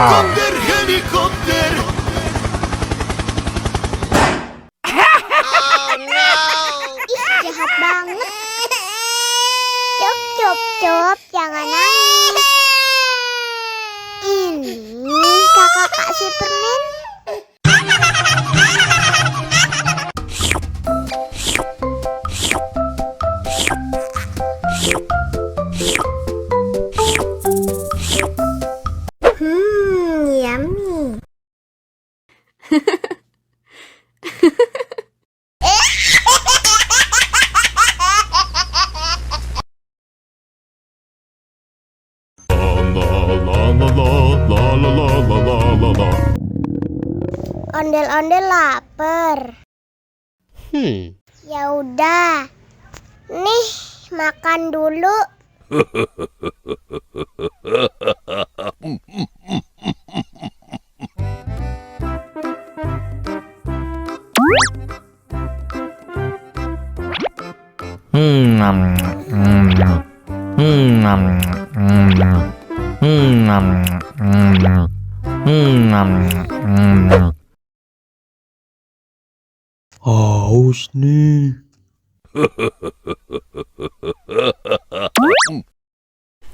Helikopter, helikopter. Ih, jahat banget. Cop, cop, cop, jangan nangis. Ini kakak kasih permen. Yummy. Ondel-ondel lapar. Ya udah. Nih, makan dulu. Haus nih.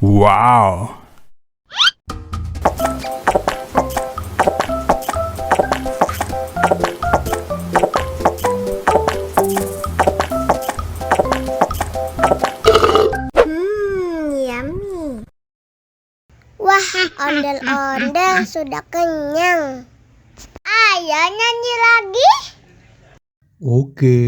Wow. Yummy. Wah, ondel-ondel sudah kenyang. Ayo nyanyi lagi. Oke.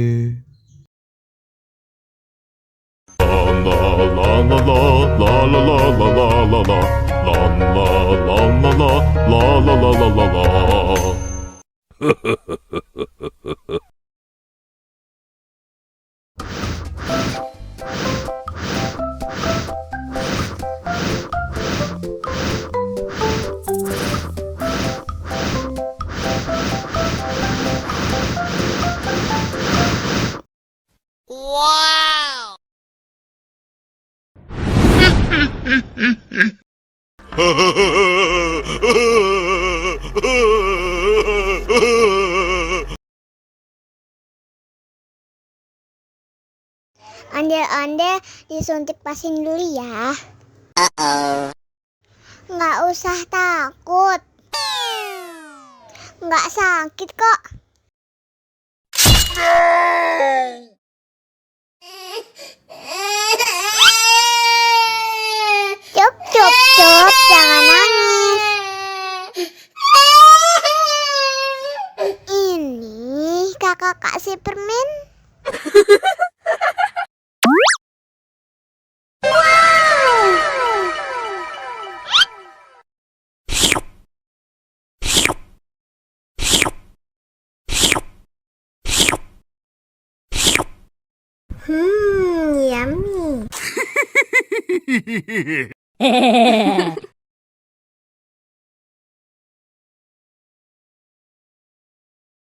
Wow. Ondel-ondel disuntik vaksin dulu ya. Nggak usah takut. Nggak sakit kok. Cop, cop, cop, jangan nangis. Ini kakak kasih permen. Yummy.